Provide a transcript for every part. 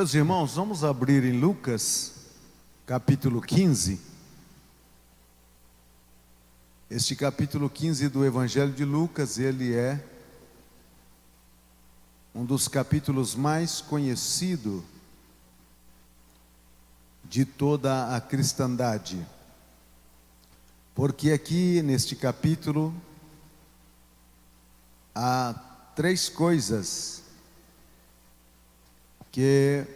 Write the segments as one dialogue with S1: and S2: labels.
S1: Meus irmãos, vamos abrir em Lucas, capítulo 15. Este capítulo 15 do Evangelho de Lucas, ele é um dos capítulos mais conhecidos de toda a cristandade. Porque aqui neste capítulo há três coisas que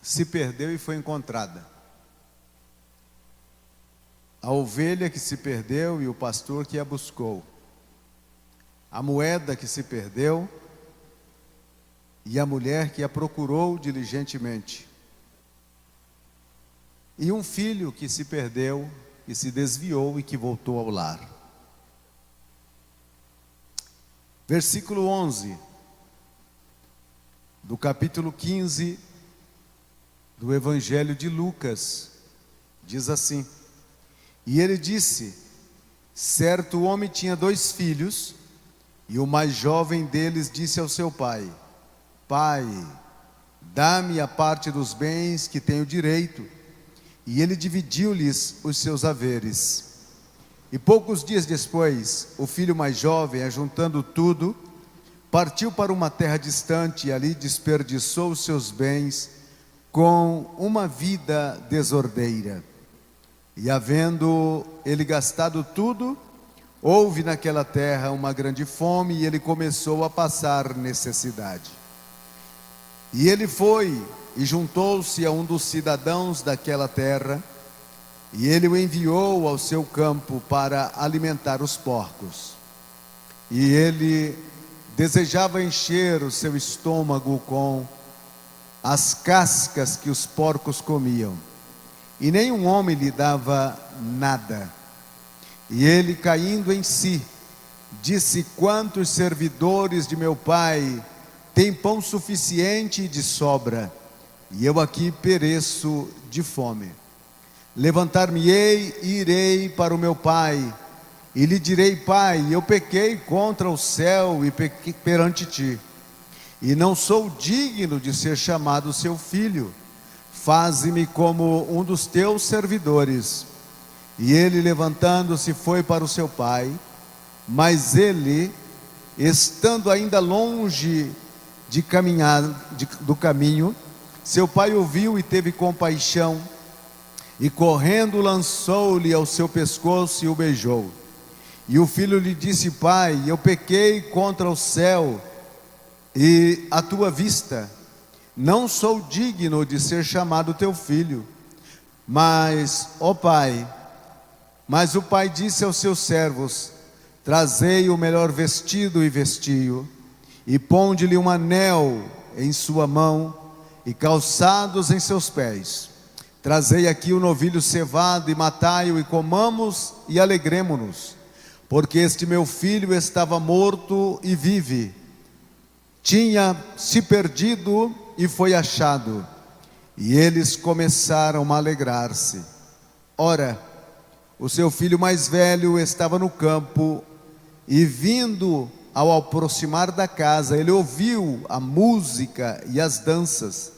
S1: se perdeu e foi encontrada: a ovelha que se perdeu e o pastor que a buscou, a moeda que se perdeu e a mulher que a procurou diligentemente, e um filho que se perdeu e se desviou e que voltou ao lar. Versículo 11 do capítulo 15 do Evangelho de Lucas diz assim: E ele disse: certo homem tinha 2 filhos, e o mais jovem deles disse ao seu pai: Pai, dá-me a parte dos bens que tenho direito. E ele dividiu-lhes os seus haveres. E poucos dias depois, o filho mais jovem, ajuntando tudo, partiu para uma terra distante e ali desperdiçou os seus bens com uma vida desordeira. E havendo ele gastado tudo, houve naquela terra uma grande fome e ele começou a passar necessidade. E ele foi e juntou-se a um dos cidadãos daquela terra, e ele o enviou ao seu campo para alimentar os porcos. E ele desejava encher o seu estômago com as cascas que os porcos comiam, e nenhum homem lhe dava nada. E ele, caindo em si, disse: quantos servidores de meu pai têm pão suficiente e de sobra, e eu aqui pereço de fome. Levantar-me-ei e irei para o meu pai, e lhe direi: Pai, eu pequei contra o céu e pequei perante ti, e não sou digno de ser chamado seu filho. Faze-me como um dos teus servidores. E ele, levantando-se, foi para o seu pai. Mas ele, estando ainda longe de caminhar do caminho, seu pai o viu e teve compaixão, e correndo lançou-lhe ao seu pescoço e o beijou. E o filho lhe disse: Pai, eu pequei contra o céu e à tua vista, não sou digno de ser chamado teu filho. Mas o pai disse aos seus servos: trazei o melhor vestido e vestiu, e ponde-lhe um anel em sua mão e calçados em seus pés. Trazei aqui o novilho cevado e matai-o, e comamos e alegremo-nos, porque este meu filho estava morto e vive, tinha se perdido e foi achado. E eles começaram a alegrar-se. Ora, o seu filho mais velho estava no campo, e vindo ao aproximar da casa, ele ouviu a música e as danças.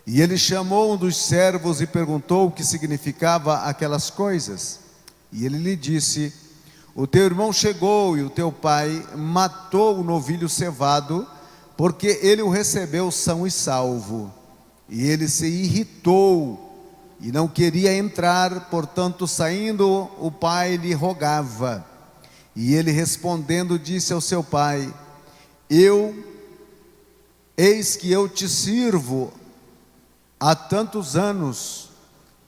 S1: E ele chamou um dos servos e perguntou o que significava aquelas coisas. E ele lhe disse: o teu irmão chegou e o teu pai matou o novilho cevado, porque ele o recebeu são e salvo. E ele se irritou e não queria entrar, portanto, saindo, o pai lhe rogava. E ele, respondendo, disse ao seu pai: eis que eu te sirvo há tantos anos,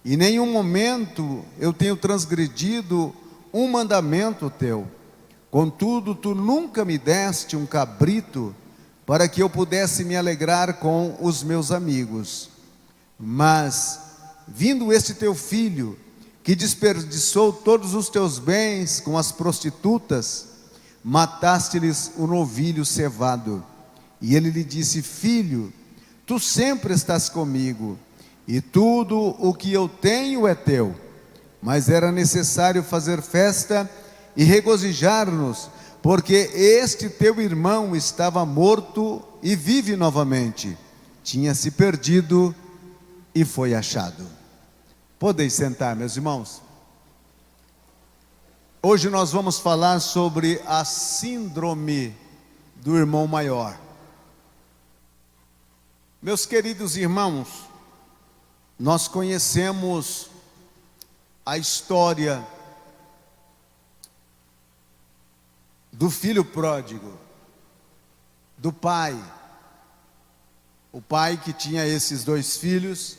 S1: e nenhum momento eu tenho transgredido um mandamento teu. Contudo, tu nunca me deste um cabrito para que eu pudesse me alegrar com os meus amigos. Mas, vindo este teu filho, que desperdiçou todos os teus bens com as prostitutas, mataste-lhes o novilho cevado. E ele lhe disse: filho, tu sempre estás comigo, e tudo o que eu tenho é teu. Mas era necessário fazer festa e regozijar-nos, porque este teu irmão estava morto e vive novamente, tinha se perdido e foi achado. Podeis sentar, meus irmãos. Hoje nós vamos falar sobre a síndrome do irmão maior. Meus queridos irmãos, nós conhecemos a história do filho pródigo, do pai. O pai que tinha esses dois filhos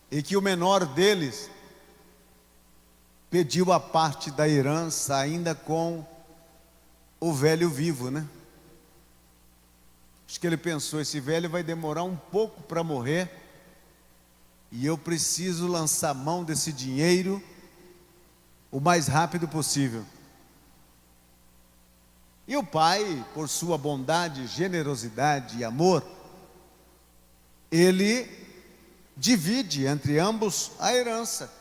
S1: e que o menor deles pediu a parte da herança ainda com o velho vivo, né? Acho que ele pensou, esse velho vai demorar um pouco para morrer e eu preciso lançar mão desse dinheiro o mais rápido possível. E o pai, por sua bondade, generosidade e amor, ele divide entre ambos a herança.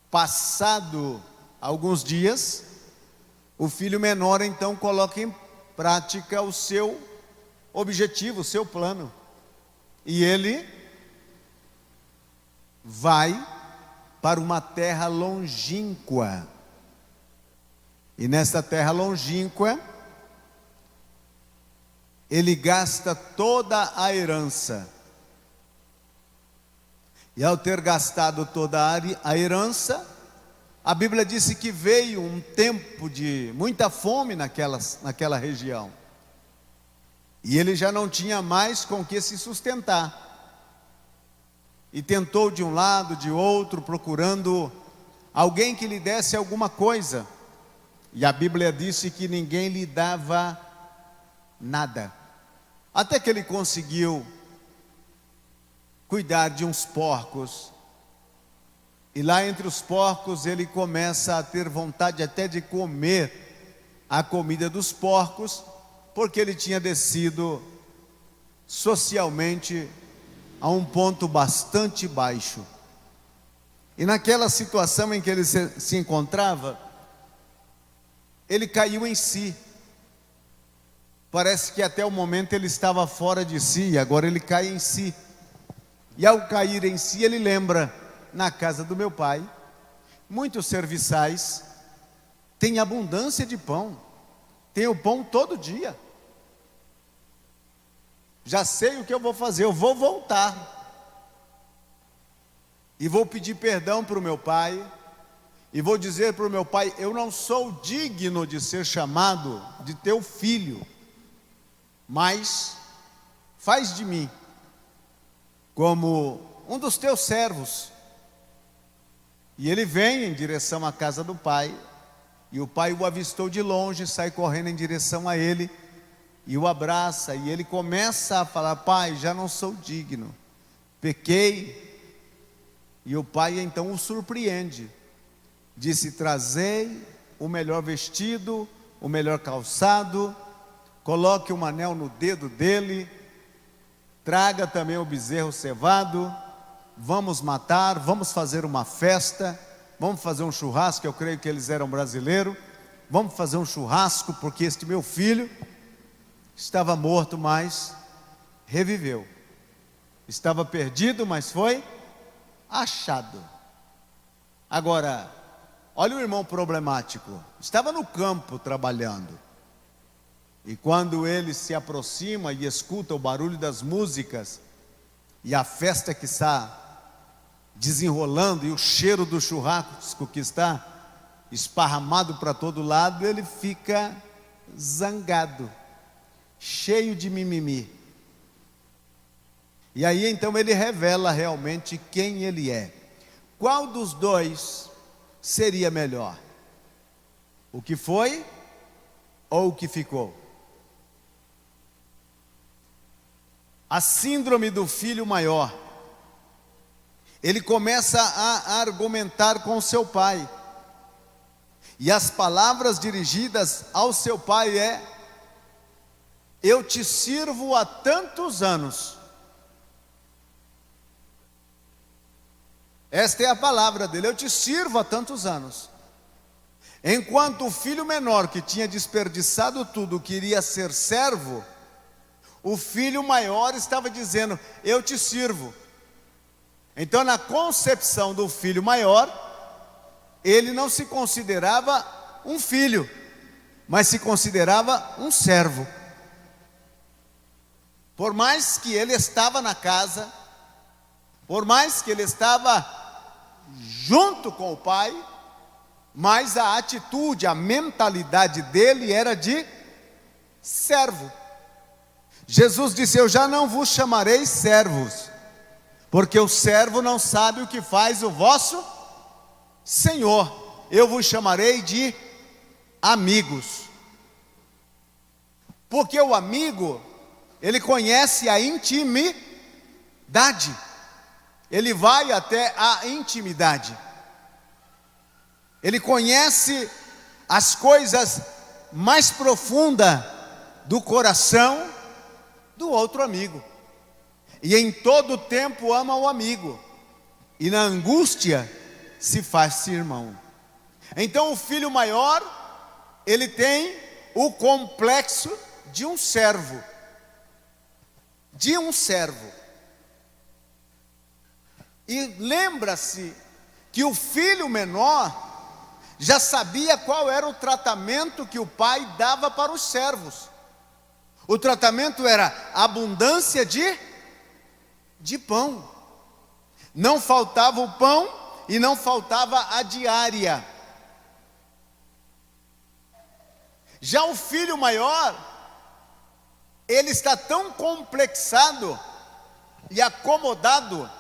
S1: Passado alguns dias, o filho menor então coloca em prática o seu objetivo, o seu plano. E ele vai para uma terra longínqua. E nesta terra longínqua, ele gasta toda a herança. E ao ter gastado toda a herança, a Bíblia disse que veio um tempo de muita fome naquela região. E ele já não tinha mais com que se sustentar. E tentou de um lado, de outro, procurando alguém que lhe desse alguma coisa. E a Bíblia disse que ninguém lhe dava nada. Até que ele conseguiu cuidar de uns porcos. E lá entre os porcos ele começa a ter vontade até de comer a comida dos porcos, porque ele tinha descido socialmente a um ponto bastante baixo. E naquela situação em que ele se encontrava, ele caiu em si. Parece que até o momento ele estava fora de si, e agora ele cai em si. E ao cair em si, ele lembra, na casa do meu pai, muitos serviçais têm abundância de pão, tem o pão todo dia. Já sei o que eu vou fazer, eu vou voltar. E vou pedir perdão para o meu pai, e vou dizer para o meu pai, eu não sou digno de ser chamado de teu filho, mas faz de mim como um dos teus servos. E ele vem em direção à casa do pai, e o pai o avistou de longe, sai correndo em direção a ele, e o abraça, e ele começa a falar, pai, já não sou digno, pequei. E o pai então o surpreende, disse, trazei o melhor vestido, o melhor calçado, coloque um anel no dedo dele, traga também o bezerro cevado, vamos matar, vamos fazer uma festa, vamos fazer um churrasco, eu creio que eles eram brasileiros, vamos fazer um churrasco, porque este meu filho estava morto, mas reviveu, estava perdido, mas foi achado. Agora, olha o irmão problemático, estava no campo trabalhando, e quando ele se aproxima e escuta o barulho das músicas, e a festa que está desenrolando, e o cheiro do churrasco que está esparramado para todo lado, ele fica zangado, cheio de mimimi. E aí então ele revela realmente quem ele é. Qual dos dois seria melhor? O que foi ou o que ficou? A síndrome do filho maior. Ele começa a argumentar com seu pai. E as palavras dirigidas ao seu pai é: eu te sirvo há tantos anos. Esta é a palavra dele, eu te sirvo há tantos anos. Enquanto o filho menor, que tinha desperdiçado tudo, queria ser servo, o filho maior estava dizendo: eu te sirvo. Então, na concepção do filho maior, ele não se considerava um filho, mas se considerava um servo. Por mais que ele estava na casa, por mais que ele estava junto com o pai, mas a atitude, a mentalidade dele era de servo. Jesus disse: eu já não vos chamarei servos, porque o servo não sabe o que faz o vosso Senhor. Eu vos chamarei de amigos. Porque o amigo, ele conhece a intimidade. Ele vai até a intimidade. Ele conhece as coisas mais profundas do coração do outro amigo. E em todo tempo ama o amigo. E na angústia se faz irmão. Então o filho maior, ele tem o complexo de um servo. De um servo. E lembra-se que o filho menor já sabia qual era o tratamento que o pai dava para os servos. O tratamento era abundância de pão. Não faltava o pão e não faltava a diária. Já o filho maior, ele está tão complexado e acomodado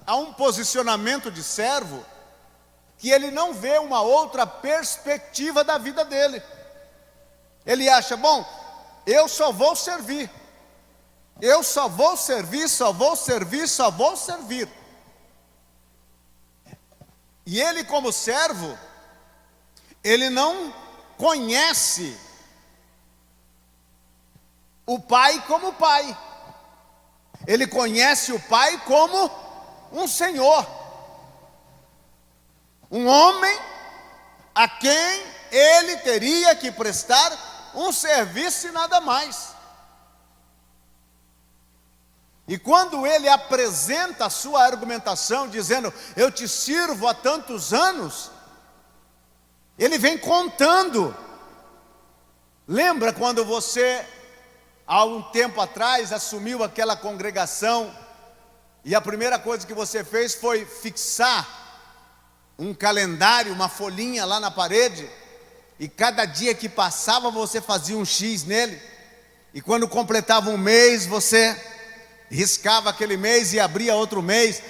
S1: a um posicionamento de servo, que ele não vê uma outra perspectiva da vida dele. Ele acha: bom, eu só vou servir. Eu só vou servir, só vou servir, só vou servir. E ele, como servo, ele não conhece o pai como pai. Ele conhece o pai como um senhor, um homem a quem ele teria que prestar um serviço e nada mais. E quando ele apresenta a sua argumentação dizendo: eu te sirvo há tantos anos, ele vem contando. Lembra quando você, há um tempo atrás, assumiu aquela congregação e a primeira coisa que você fez foi fixar um calendário, uma folhinha lá na parede, e cada dia que passava você fazia um X nele, e quando completava um mês você riscava aquele mês e abria outro mês?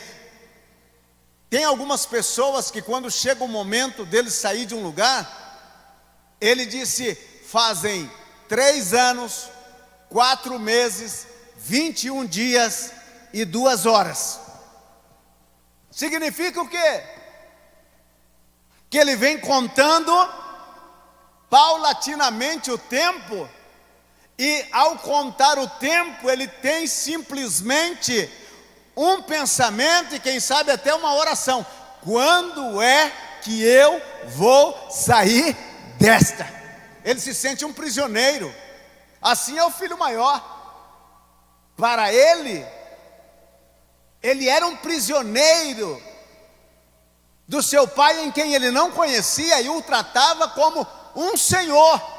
S1: Tem algumas pessoas que quando chega o momento deles sair de um lugar, ele disse: fazem 3 anos, 4 meses, 21 dias e 2 horas. Significa o quê? Que ele vem contando paulatinamente o tempo, e ao contar o tempo, ele tem simplesmente um pensamento e quem sabe até uma oração: quando é que eu vou sair desta? Ele se sente um prisioneiro. Assim é o filho maior. Para ele era um prisioneiro do seu pai, em quem ele não conhecia, e o tratava como um senhor.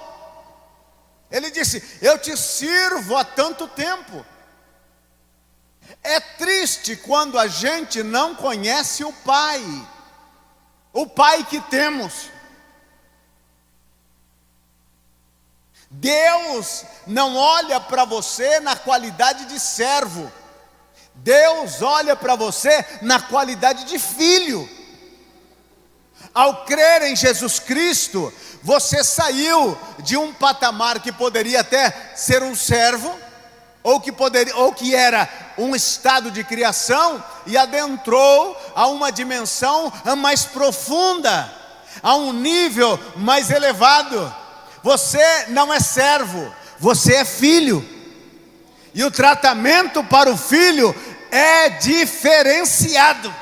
S1: Ele disse: eu te sirvo há tanto tempo. É triste quando a gente não conhece o pai que temos. Deus não olha para você na qualidade de servo. Deus olha para você na qualidade de filho. Ao crer em Jesus Cristo, você saiu de um patamar que poderia até ser um servo, ou que era um estado de criação, e adentrou a uma dimensão mais profunda, a um nível mais elevado. Você não é servo, você é filho. E o tratamento para o filho é diferenciado.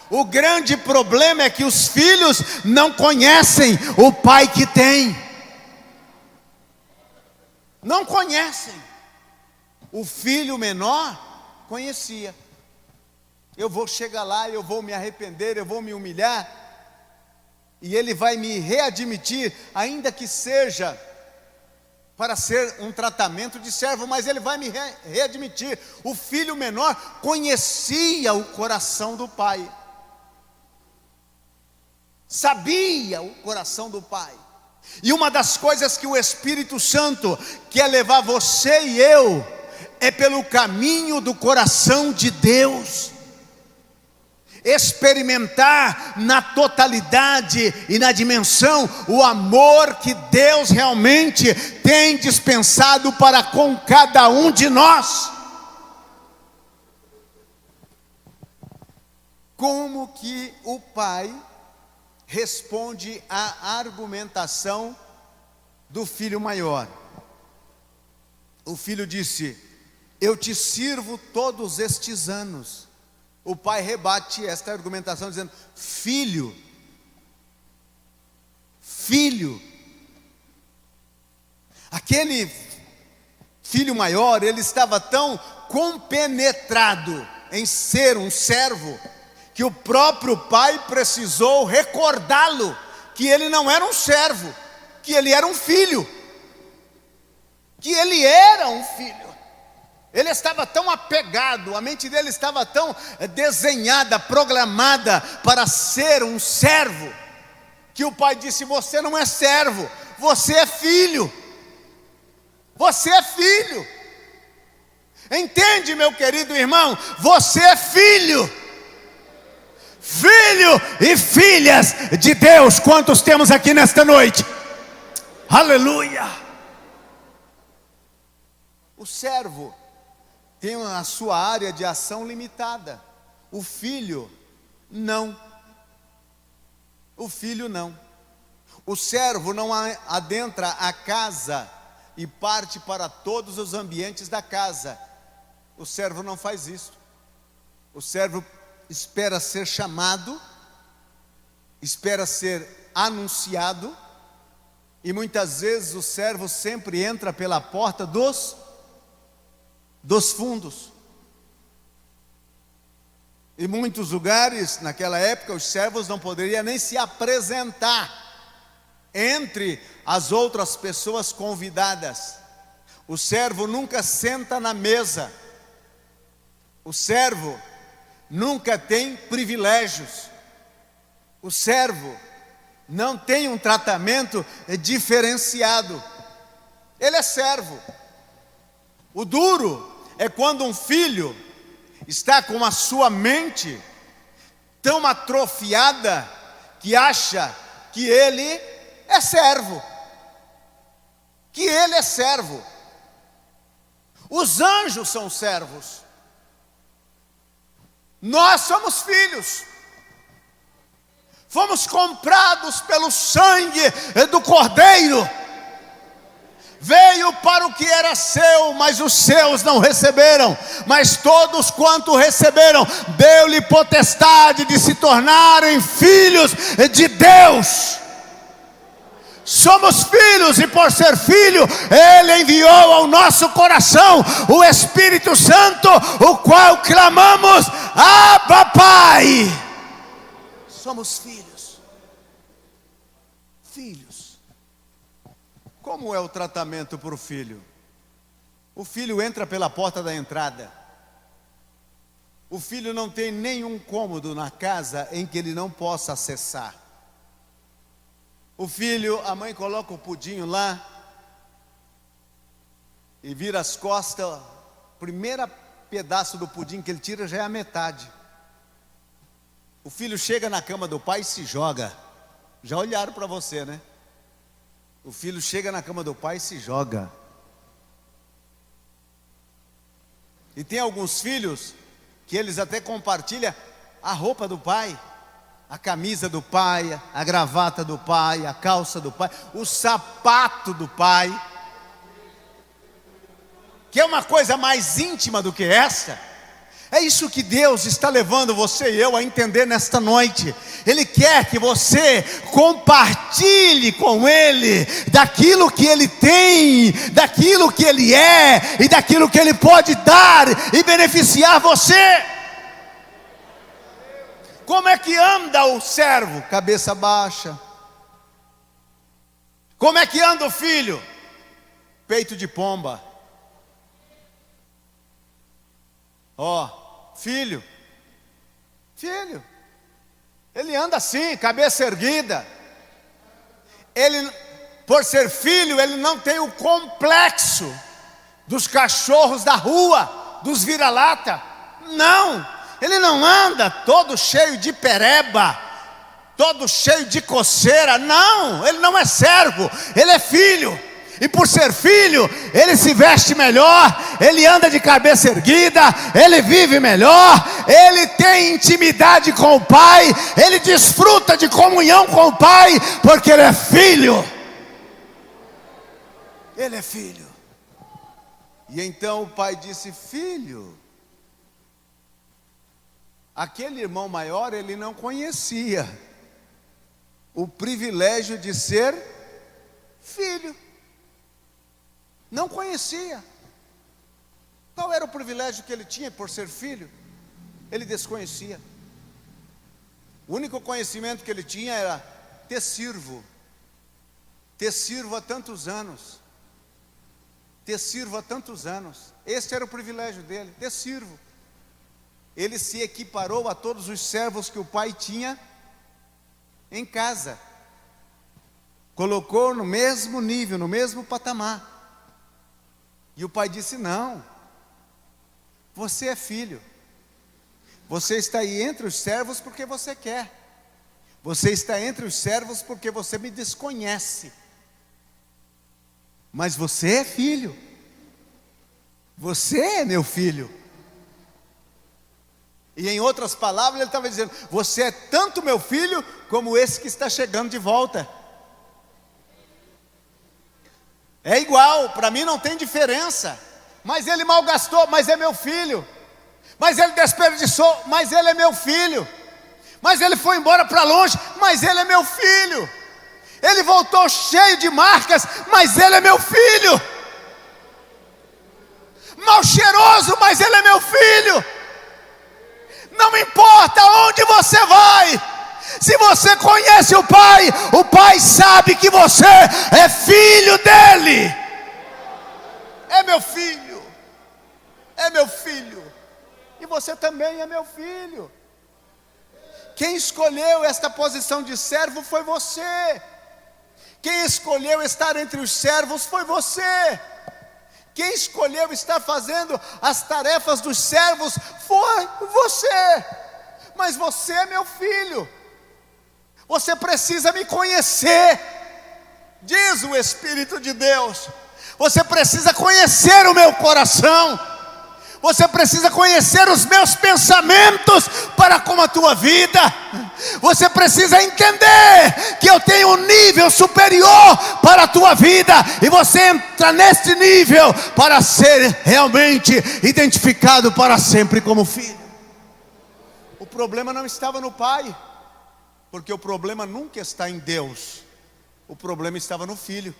S1: O grande problema é que os filhos não conhecem o pai que tem. Não conhecem. O filho menor conhecia. Eu vou chegar lá, eu vou me arrepender, eu vou me humilhar, e ele vai me readmitir, ainda que seja para ser um tratamento de servo, mas ele vai me readmitir. O filho menor conhecia o coração do pai, sabia o coração do pai. E uma das coisas que o Espírito Santo quer levar você e eu é pelo caminho do coração de Deus. Experimentar na totalidade e na dimensão o amor que Deus realmente tem dispensado para com cada um de nós. Como que o pai responde à argumentação do filho maior? O filho disse: eu te sirvo todos estes anos. O pai rebate esta argumentação dizendo: filho, aquele filho maior, ele estava tão compenetrado em ser um servo, que o próprio pai precisou recordá-lo que ele não era um servo, que ele era um filho, Ele estava tão apegado, a mente dele estava tão desenhada, programada para ser um servo, que o pai disse: você não é servo, você é filho. Você é filho. Entende, meu querido irmão? Você é filho. Filho e filhas de Deus. Quantos temos aqui nesta noite? Aleluia. O servo tem a sua área de ação limitada. O filho não. O filho não. O servo não adentra a casa e parte para todos os ambientes da casa. O servo não faz isso. O servo espera ser chamado, espera ser anunciado, e muitas vezes o servo sempre entra pela porta dos fundos. Em muitos lugares, naquela época, os servos não poderiam nem se apresentar entre as outras pessoas convidadas. O servo nunca senta na mesa. O servo nunca tem privilégios. O servo não tem um tratamento diferenciado. Ele é servo. O duro é quando um filho está com a sua mente tão atrofiada que acha que ele é servo. Que ele é servo. Os anjos são servos. Nós somos filhos. Fomos comprados pelo sangue do Cordeiro. Veio para o que era seu, mas os seus não receberam. Mas todos quanto receberam, deu-lhe potestade de se tornarem filhos de Deus. Somos filhos, e por ser filho, Ele enviou ao nosso coração o Espírito Santo, o qual clamamos: Abba, Pai. Somos filhos. Filhos. Como é o tratamento para o filho? O filho entra pela porta da entrada. O filho não tem nenhum cômodo na casa em que ele não possa acessar. O filho, a mãe coloca o pudinho lá e vira as costas. O primeiro pedaço do pudim que ele tira já é a metade. O filho chega na cama do pai e se joga. Já olharam para você, né? O filho chega na cama do pai e se joga. E tem alguns filhos que eles até compartilham a roupa do pai, a camisa do pai, a gravata do pai, a calça do pai, o sapato do pai. Que é uma coisa mais íntima do que essa. É isso que Deus está levando você e eu a entender nesta noite. Ele quer que você compartilhe com Ele daquilo que Ele tem, daquilo que Ele é e daquilo que Ele pode dar e beneficiar você. Como é que anda o servo? Cabeça baixa. Como é que anda o filho? Peito de pomba. Filho, ele anda assim, cabeça erguida. Ele, por ser filho, ele não tem o complexo dos cachorros da rua, dos vira-lata. Não, ele não anda todo cheio de pereba, todo cheio de coceira. Não, ele não é servo, ele é filho. E por ser filho, ele se veste melhor, ele anda de cabeça erguida, ele vive melhor, ele tem intimidade com o Pai, ele desfruta de comunhão com o Pai, porque ele é filho. Ele é filho. E então o pai disse: filho, aquele irmão maior, ele não conhecia o privilégio de ser filho. Não conhecia. Qual era o privilégio que ele tinha por ser filho? Ele desconhecia. O único conhecimento que ele tinha era: te sirvo há tantos anos, te sirvo há tantos anos. Esse era o privilégio dele: te sirvo. Ele se equiparou a todos os servos que o pai tinha em casa, colocou no mesmo nível, no mesmo patamar. E o pai disse: não, você é filho, você está aí entre os servos porque você quer, você está entre os servos porque você me desconhece, mas você é filho, você é meu filho. E em outras palavras ele estava dizendo: você é tanto meu filho como esse que está chegando de volta. É igual, para mim não tem diferença. Mas ele malgastou, mas é meu filho. Mas ele desperdiçou, mas ele é meu filho. Mas ele foi embora para longe, mas ele é meu filho. Ele voltou cheio de marcas, mas ele é meu filho. Mal cheiroso, mas ele é meu filho. Não importa onde você vai, se você conhece o Pai sabe que você é filho dele. É meu filho, é meu filho, e você também é meu filho. Quem escolheu esta posição de servo foi você. Quem escolheu estar entre os servos foi você. Quem escolheu estar fazendo as tarefas dos servos foi você. Mas você é meu filho. Você precisa me conhecer, diz o Espírito de Deus. Você precisa conhecer o meu coração. Você precisa conhecer os meus pensamentos para com a tua vida. Você precisa entender que eu tenho um nível superior para a tua vida, e você entra neste nível para ser realmente identificado para sempre como filho. O problema não estava no pai, porque o problema nunca está em Deus. O problema estava no filho.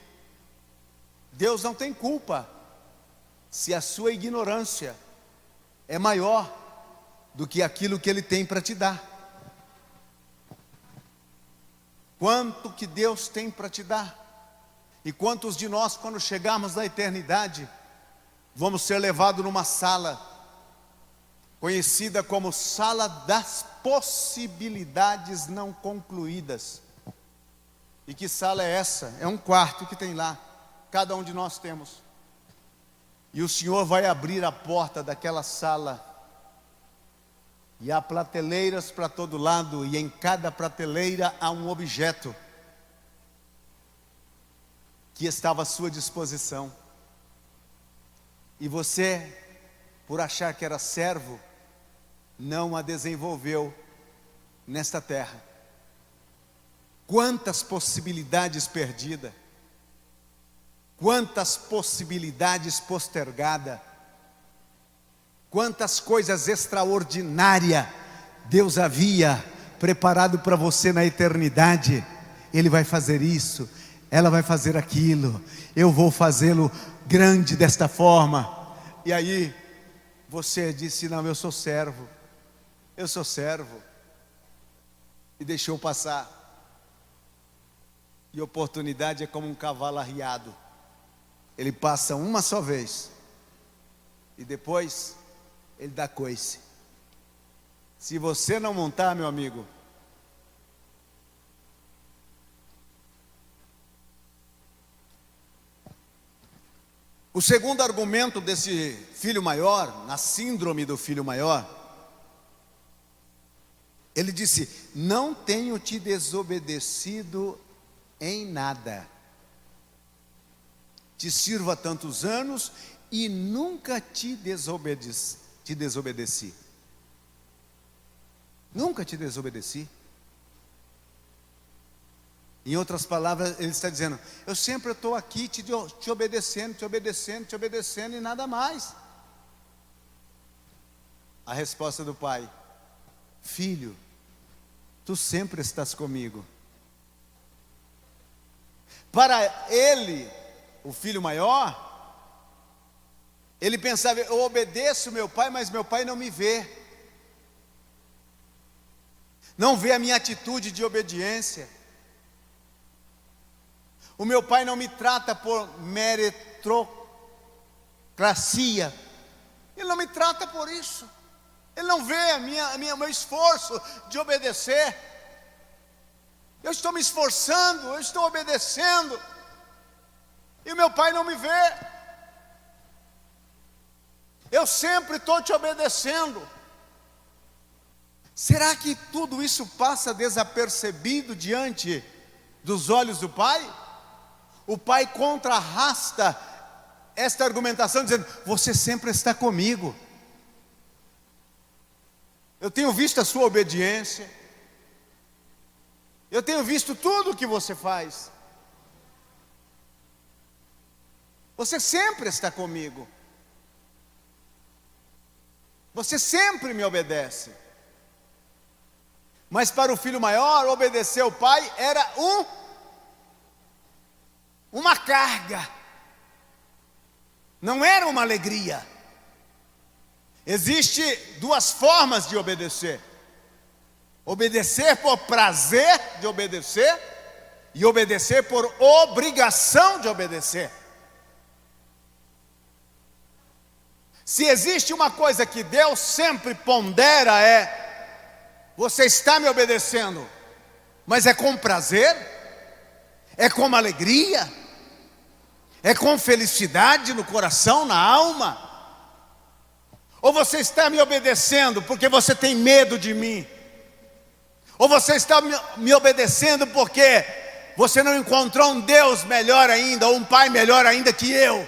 S1: Deus não tem culpa se a sua ignorância é maior do que aquilo que Ele tem para te dar. Quanto que Deus tem para te dar? E quantos de nós, quando chegarmos na eternidade, vamos ser levados numa sala conhecida como sala das possibilidades não concluídas. E que sala é essa? É um quarto que tem lá, cada um de nós temos. E o Senhor vai abrir a porta daquela sala, e há prateleiras para todo lado, e em cada prateleira há um objeto que estava à sua disposição. E você, por achar que era servo, não a desenvolveu nesta terra. Quantas possibilidades perdidas, quantas possibilidades postergadas, Quantas coisas extraordinárias Deus havia preparado para você na eternidade. Ele vai fazer isso, ela vai fazer aquilo, eu vou fazê-lo grande desta forma. E aí você disse: não, eu sou servo, e deixou passar. E oportunidade é como um cavalo arriado, ele passa uma só vez e depois ele dá coice. Se você não montar, meu amigo, o segundo argumento desse filho maior, na síndrome do filho maior, ele disse: não tenho te desobedecido em nada, te sirvo há tantos anos e nunca te desobedeci. Nunca te desobedeci. Em outras palavras, ele está dizendo: eu sempre estou aqui te obedecendo e nada mais. A resposta do pai: filho, tu sempre estás comigo. Para ele, o filho maior, ele pensava: eu obedeço meu pai, mas meu pai não me vê. Não vê a minha atitude de obediência. O meu pai não me trata por meritocracia. Ele não me trata por isso. Ele não vê o meu esforço de obedecer. Eu estou me esforçando, eu estou obedecendo, e o meu pai não me vê. Eu sempre estou te obedecendo. Será que tudo isso passa desapercebido diante dos olhos do pai? O pai contrarrasta esta argumentação dizendo: você sempre está comigo. Eu tenho visto a sua obediência. Eu tenho visto tudo o que você faz. Você sempre está comigo. Você sempre me obedece. Mas para o filho maior, obedecer ao pai era uma carga. Não era uma alegria. Existem duas formas de obedecer: obedecer por prazer de obedecer e obedecer por obrigação de obedecer. Se existe uma coisa que Deus sempre pondera é: você está me obedecendo, mas é com prazer? É com alegria? É com felicidade no coração, na alma? Ou você está me obedecendo porque você tem medo de mim? Ou você está me obedecendo porque você não encontrou um Deus melhor ainda, ou um Pai melhor ainda que eu?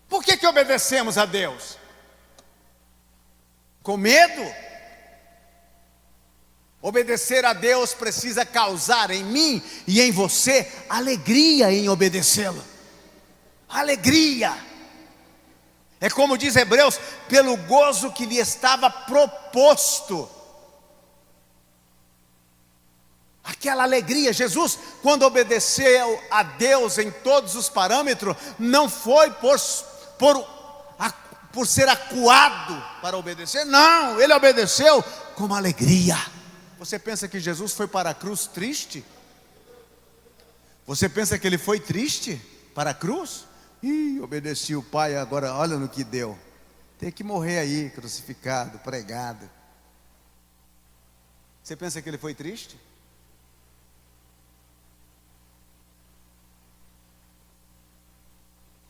S1: Por que obedecemos a Deus? Com medo? Obedecer a Deus precisa causar em mim e em você alegria em obedecê-lo. Alegria. É como diz Hebreus: pelo gozo que lhe estava proposto. Aquela alegria. Jesus, quando obedeceu a Deus em todos os parâmetros, não foi por ser acuado para obedecer. Não, ele obedeceu com alegria. Você pensa que Jesus foi para a cruz triste? Você pensa que ele foi triste para a cruz? Obedeci o Pai, agora olha no que deu. Tem que morrer aí, crucificado, pregado. Você pensa que ele foi triste?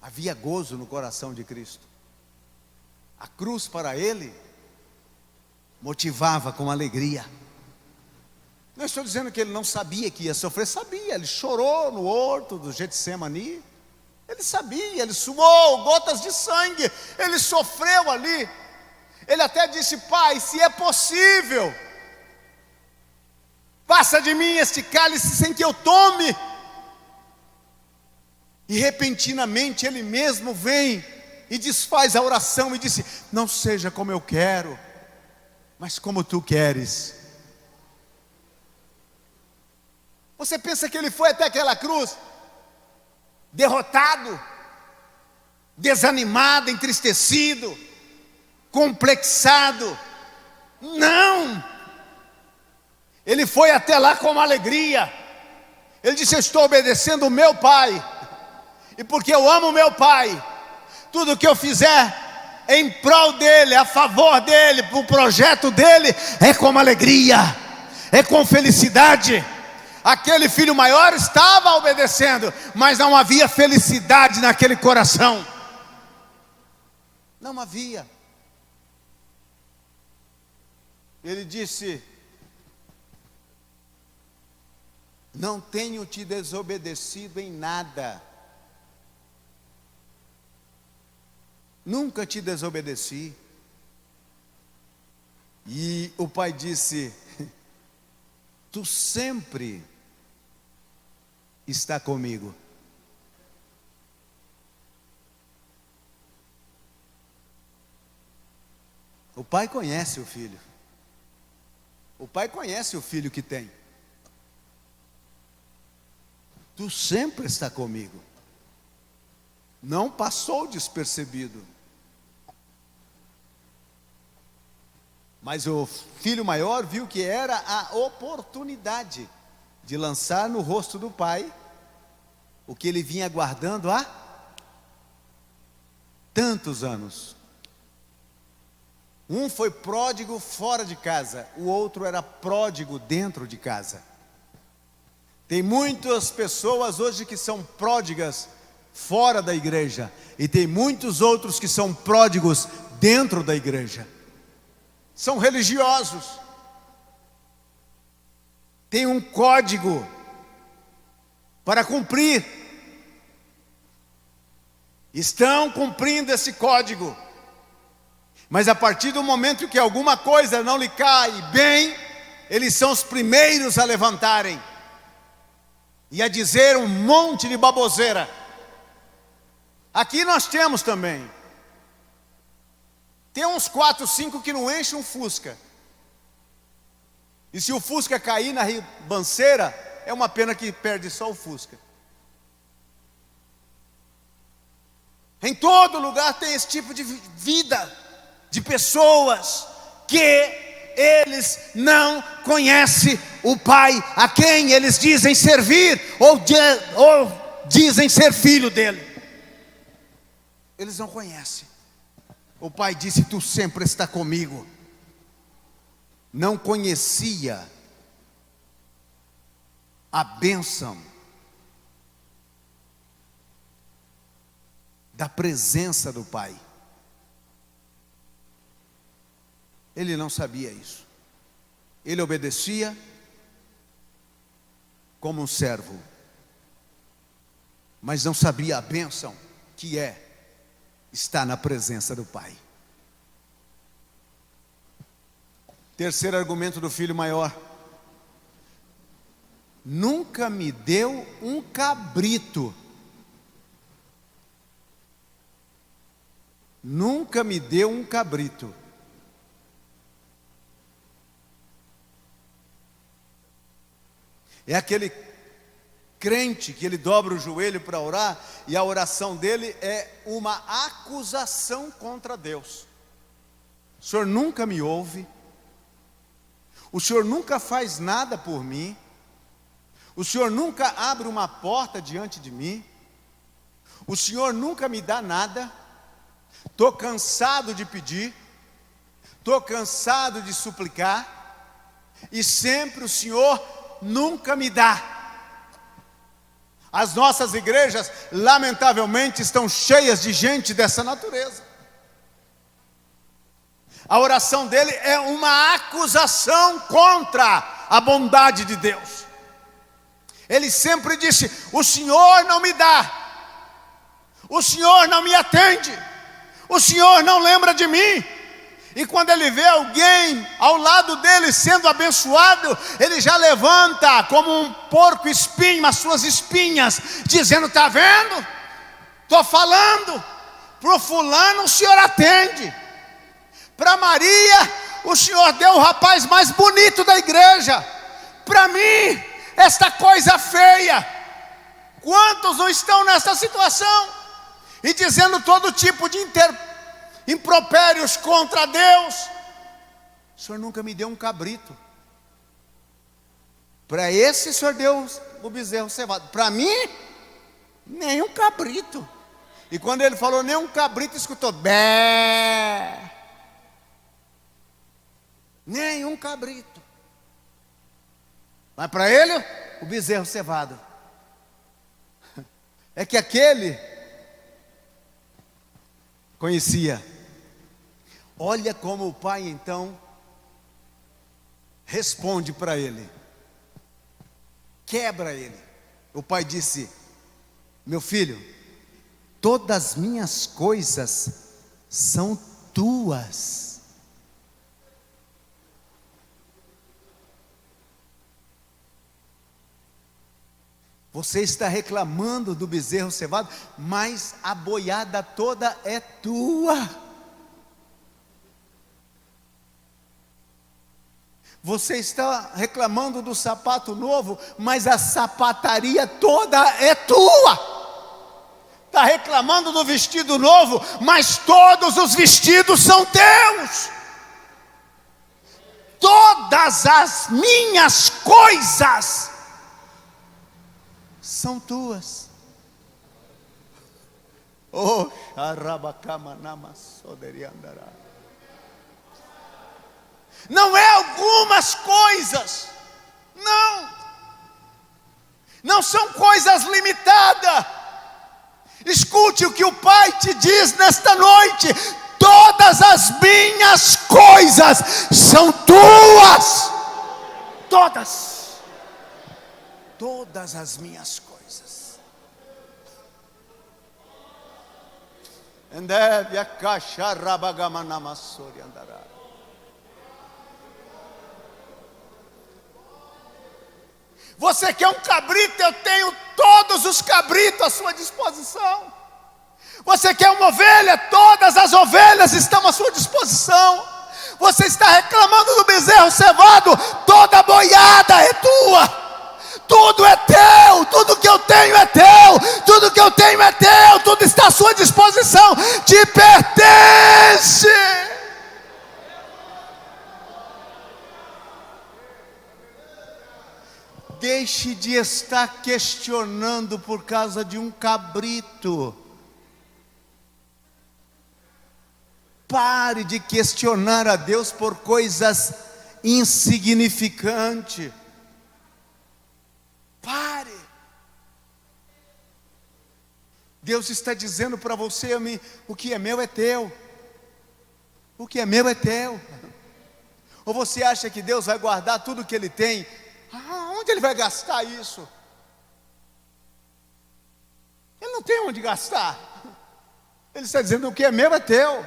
S1: Havia gozo no coração de Cristo. A cruz para ele motivava com alegria. Não estou dizendo que ele não sabia que ia sofrer. Sabia, ele chorou no horto do Getsemani. Ele sabia, ele suou gotas de sangue, ele sofreu ali. Ele até disse: Pai, se é possível, passa de mim este cálice sem que eu tome. E repentinamente ele mesmo vem e desfaz a oração e disse: não seja como eu quero, mas como tu queres. Você pensa que ele foi até aquela cruz derrotado, desanimado, entristecido, complexado? Não! Ele foi até lá com alegria. Ele disse: eu estou obedecendo o meu Pai, e porque eu amo o meu Pai, tudo que eu fizer em prol dele, a favor dele, para o projeto dele, é com alegria, é com felicidade. Aquele filho maior estava obedecendo, mas não havia felicidade naquele coração. Não havia. Ele disse: não tenho te desobedecido em nada. Nunca te desobedeci. E o pai disse: tu sempre está comigo. O pai conhece o filho. O pai conhece o filho que tem. Tu sempre está comigo. Não passou despercebido. Mas o filho maior viu que era a oportunidade de lançar no rosto do pai o que ele vinha guardando há tantos anos. Um foi pródigo fora de casa, o outro era pródigo dentro de casa. Tem muitas pessoas hoje que são pródigas fora da igreja, e tem muitos outros que são pródigos dentro da igreja. São religiosos, tem um código para cumprir, estão cumprindo esse código, mas a partir do momento que alguma coisa não lhe cai bem, eles são os primeiros a levantarem e a dizer um monte de baboseira. Aqui nós temos também. Tem uns 4, 5 que não enchem um Fusca. E se o Fusca cair na ribanceira, é uma pena que perde só o Fusca. Em todo lugar tem esse tipo de vida, de pessoas que eles não conhecem o Pai a quem eles dizem servir, ou dizem ser filho dele. Eles não conhecem. O pai disse: tu sempre está comigo. Não conhecia a bênção da presença do pai. Ele não sabia isso. Ele obedecia como um servo, mas não sabia a bênção que é estar na presença do pai. Terceiro argumento do filho maior: nunca me deu um cabrito. Nunca me deu um cabrito. É aquele crente que ele dobra o joelho para orar, e a oração dele é uma acusação contra Deus. O Senhor nunca me ouve, o Senhor nunca faz nada por mim, o Senhor nunca abre uma porta diante de mim, o Senhor nunca me dá nada. Estou cansado de pedir, estou cansado de suplicar, e sempre o Senhor nunca me dá. As nossas igrejas, lamentavelmente, estão cheias de gente dessa natureza. A oração dele é uma acusação contra a bondade de Deus. Ele sempre disse: o Senhor não me dá, o Senhor não me atende, o Senhor não lembra de mim. E quando ele vê alguém ao lado dele sendo abençoado, ele já levanta como um porco espinho as suas espinhas, dizendo: está vendo? Estou falando, Para o fulano o Senhor atende. Para Maria, o Senhor deu o rapaz mais bonito da igreja. Para mim, esta coisa feia. Quantos não estão nessa situação? E dizendo todo tipo de impropérios contra Deus. O Senhor nunca me deu um cabrito. Para esse o Senhor deu o bezerro cevado. Para mim, nem um cabrito. E quando ele falou nem um cabrito, escutou bé. Nem um cabrito. Mas para ele, o bezerro cevado. É que aquele conhecia. Olha como o pai então responde para ele. Quebra ele. O pai disse: meu filho, todas as minhas coisas são tuas. Você está reclamando do bezerro cevado, mas a boiada toda é tua. Você está reclamando do sapato novo, mas a sapataria toda é tua. Está reclamando do vestido novo, mas todos os vestidos são teus. Todas as minhas coisas são tuas. Oh, não é algumas coisas, não são coisas limitadas. Escute o que o Pai te diz nesta noite: todas as minhas coisas são tuas. Todas as minhas coisas. Você quer um cabrito? Eu tenho todos os cabritos à sua disposição. Você quer uma ovelha? Todas as ovelhas estão à sua disposição. Você está reclamando do bezerro cevado? Toda a boiada é tua. Tudo é teu, tudo que eu tenho é teu, tudo que eu tenho é teu, tudo está à sua disposição, te pertence. Deixe de estar questionando por causa de um cabrito. Pare de questionar a Deus por coisas insignificantes. Pare. Deus está dizendo para você e a mim: o que é meu é teu. O que é meu é teu. Ou você acha que Deus vai guardar tudo que Ele tem? Onde Ele vai gastar isso? Ele não tem onde gastar. Ele está dizendo: o que é meu é teu.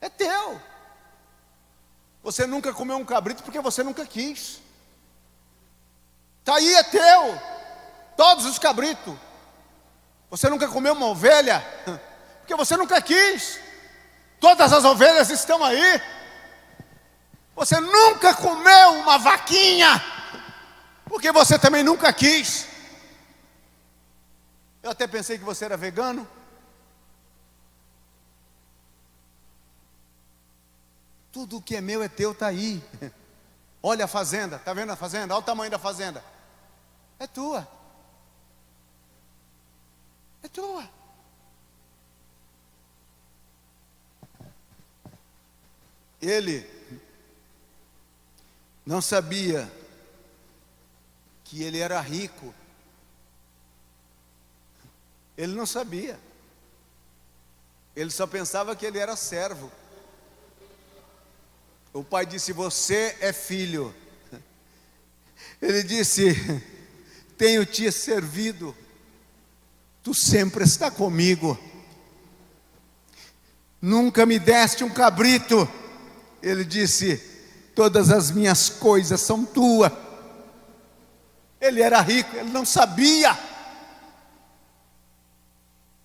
S1: É teu. Você nunca comeu um cabrito porque você nunca quis. Está aí, é teu. Todos os cabritos. Você nunca comeu uma ovelha porque você nunca quis. Todas as ovelhas estão aí. Você nunca comeu uma vaquinha porque você também nunca quis. Eu até pensei que você era vegano. Tudo que é meu é teu, está aí. Olha a fazenda, está vendo a fazenda? Olha o tamanho da fazenda. É tua. É tua. Ele não sabia que ele era rico. Ele não sabia. Ele só pensava que ele era servo. O pai disse: você é filho. Ele disse: tenho te servido, tu sempre está comigo. Nunca me deste um cabrito. Ele disse: todas as minhas coisas são tuas. Ele era rico, ele não sabia.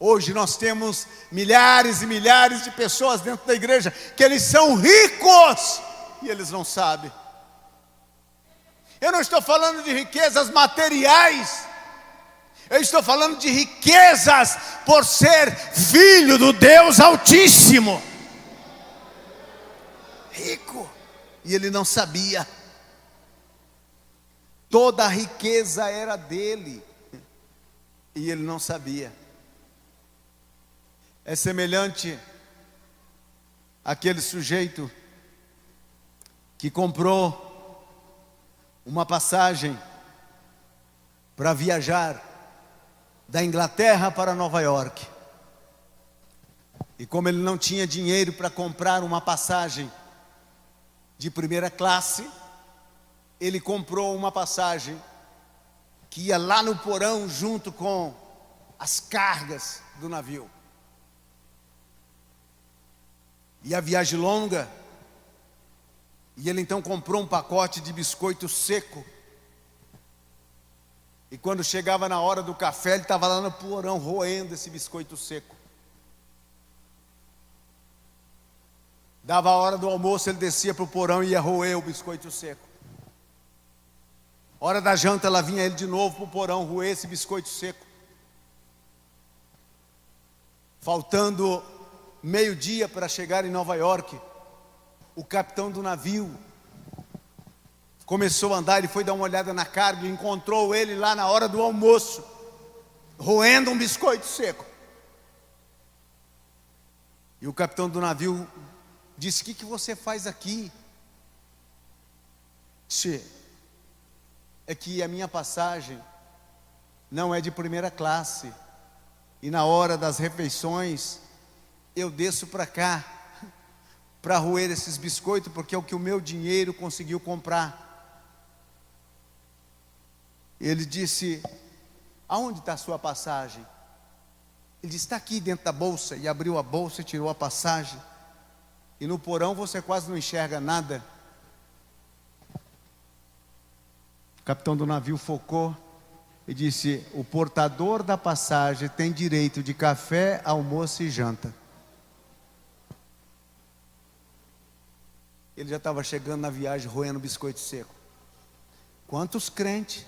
S1: Hoje nós temos milhares e milhares de pessoas dentro da igreja que eles são ricos e eles não sabem. Eu não estou falando de riquezas materiais, eu estou falando de riquezas por ser filho do Deus Altíssimo. Rico, e ele não sabia. Toda a riqueza era dele e ele não sabia. É semelhante àquele sujeito que comprou uma passagem para viajar da Inglaterra para Nova York. E como ele não tinha dinheiro para comprar uma passagem de primeira classe, ele comprou uma passagem que ia lá no porão junto com as cargas do navio. E a viagem longa, e ele então comprou um pacote de biscoito seco. E quando chegava na hora do café, ele estava lá no porão roendo esse biscoito seco. Dava a hora do almoço, ele descia para o porão e ia roer o biscoito seco. Hora da janta, ela vinha ele de novo para o porão roer esse biscoito seco. Faltando meio-dia para chegar em Nova York, o capitão do navio começou a andar, ele foi dar uma olhada na carga e encontrou ele lá na hora do almoço, roendo um biscoito seco. E o capitão do navio disse: "O que você faz aqui?" "Che, é que a minha passagem não é de primeira classe, e na hora das refeições eu desço para cá para roer esses biscoitos, porque é o que o meu dinheiro conseguiu comprar." Ele disse: "Aonde está a sua passagem?" Ele disse: "Está aqui dentro da bolsa." E abriu a bolsa e tirou a passagem. E no porão você quase não enxerga nada. O capitão do navio focou e disse: "O portador da passagem tem direito de café, almoço e janta." Ele já estava chegando na viagem roendo biscoito seco. Quantos crentes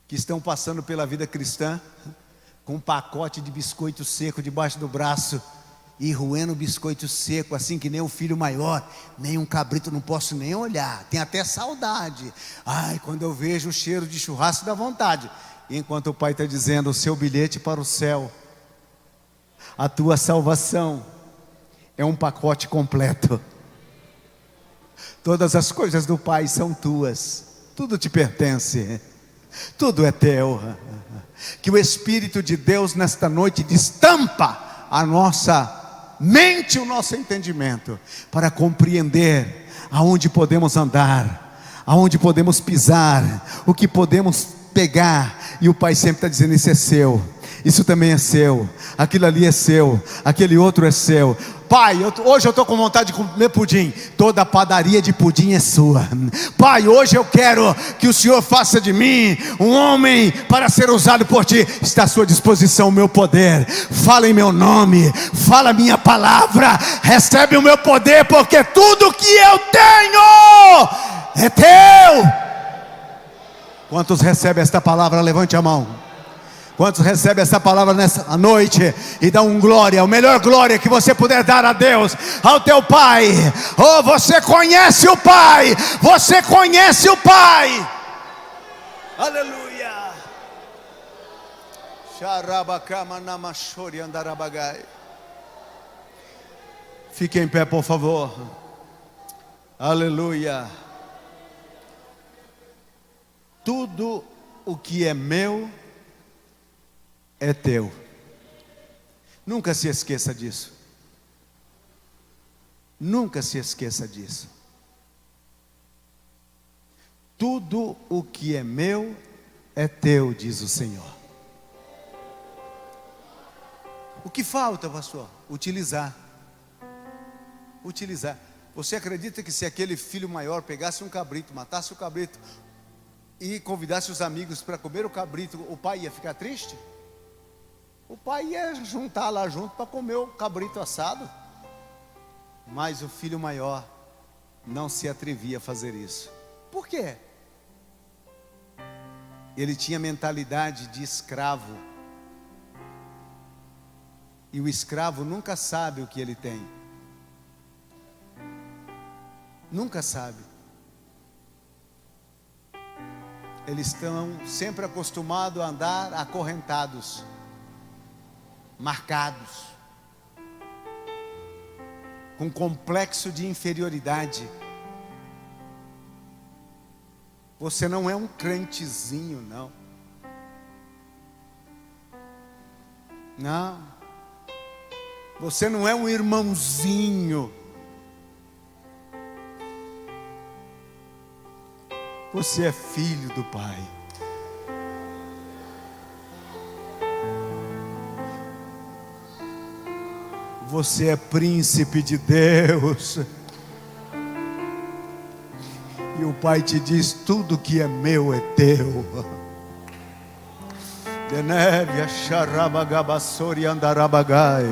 S1: que estão passando pela vida cristã com um pacote de biscoito seco debaixo do braço e roendo biscoito seco, assim que nem o filho maior, nem um cabrito não posso nem olhar, tem até saudade. Ai, quando eu vejo o cheiro de churrasco dá vontade. Enquanto o pai está dizendo: "O seu bilhete para o céu, a tua salvação é um pacote completo. Todas as coisas do Pai são tuas, tudo te pertence, tudo é teu." Que o Espírito de Deus nesta noite destampa a nossa mente, o nosso entendimento, para compreender aonde podemos andar, aonde podemos pisar, o que podemos pegar. E o Pai sempre está dizendo: "Isso é seu, isso também é seu, aquilo ali é seu, aquele outro é seu." Pai, hoje eu estou com vontade de comer pudim. Toda a padaria de pudim é sua. Pai, hoje eu quero que o Senhor faça de mim um homem para ser usado por Ti. Está à sua disposição o meu poder. Fala em meu nome, fala a minha palavra, recebe o meu poder, porque tudo que eu tenho é teu. Quantos recebem esta palavra? Levante a mão. Quantos recebem essa palavra nessa noite e dão um glória, a melhor glória que você puder dar a Deus, ao teu Pai? Oh, você conhece o Pai, você conhece o Pai. Aleluia. Fique em pé, por favor. Aleluia. Tudo o que é meu é teu. Nunca se esqueça disso. Nunca se esqueça disso. Tudo o que é meu é teu, diz o Senhor. O que falta, pastor? Utilizar. Utilizar. Você acredita que se aquele filho maior pegasse um cabrito, matasse o cabrito e convidasse os amigos para comer o cabrito, o pai ia ficar triste? O pai ia juntar lá junto para comer o cabrito assado. Mas o filho maior não se atrevia a fazer isso. Por quê? Ele tinha mentalidade de escravo. E o escravo nunca sabe o que ele tem. Nunca sabe. Eles estão sempre acostumados a andar acorrentados, marcados, com complexo de inferioridade. Você não é um crentezinho, não. Não. Você não é um irmãozinho. Você é filho do Pai. Você é príncipe de Deus. E o Pai te diz: tudo que é meu é teu. Denevia charabagabassori andarabagai.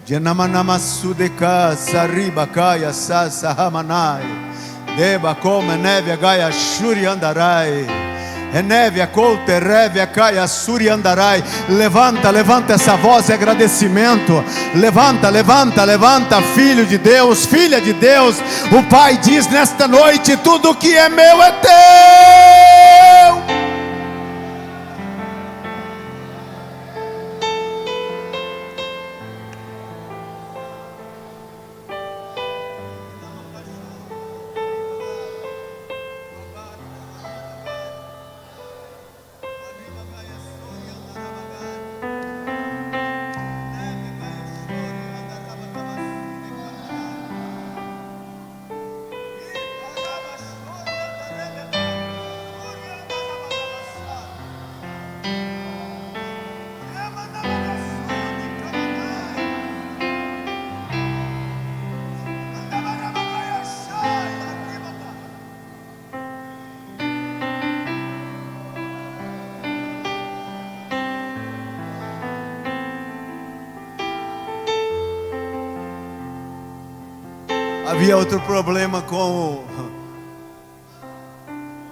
S1: Jenamanamassudeka saribakaya sasahamanai. Deba como neve gaia shuri andarai. Eneve colte reve caia suri andarai. Levanta, levanta essa voz de agradecimento. Levanta, levanta, levanta, filho de Deus, filha de Deus. O Pai diz nesta noite: tudo que é meu é teu. Havia outro problema com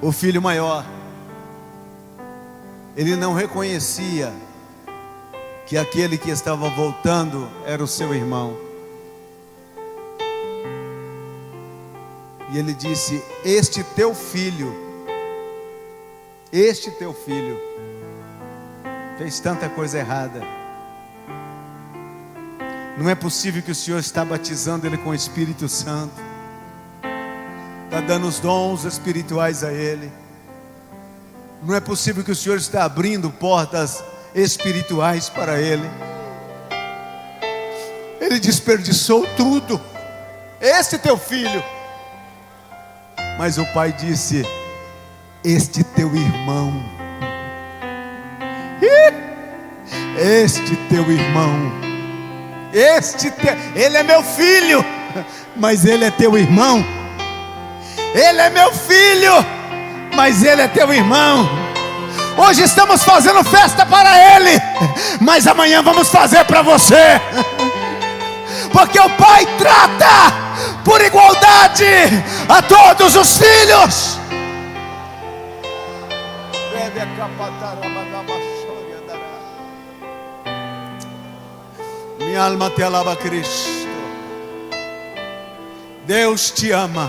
S1: o filho maior. Ele não reconhecia que aquele que estava voltando era o seu irmão. E ele disse: este teu filho fez tanta coisa errada. Não é possível que o Senhor está batizando ele com o Espírito Santo, está dando os dons espirituais a ele. Não é possível que o Senhor está abrindo portas espirituais para ele. Ele desperdiçou tudo. Este teu filho. Mas o pai disse: este teu irmão. Este teu irmão. Ele é meu filho, mas ele é teu irmão. Ele é meu filho, mas ele é teu irmão. Hoje estamos fazendo festa para ele, mas amanhã vamos fazer para você. Porque o Pai trata por igualdade a todos os filhos. Minha alma te alaba, Cristo. Deus te ama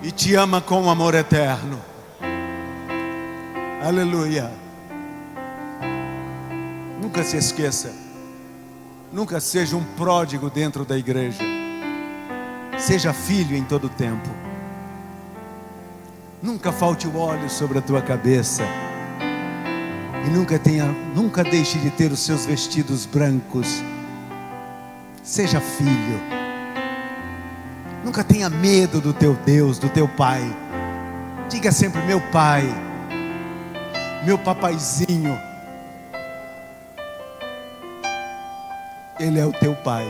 S1: e te ama com amor eterno. Aleluia. Nunca se esqueça. Nunca seja um pródigo dentro da igreja. Seja filho em todo tempo. Nunca falte o óleo sobre a tua cabeça. E nunca deixe de ter os seus vestidos brancos. Seja filho. Nunca tenha medo do teu Deus, do teu Pai. Diga sempre: meu Pai, meu papaizinho. Ele é o teu Pai.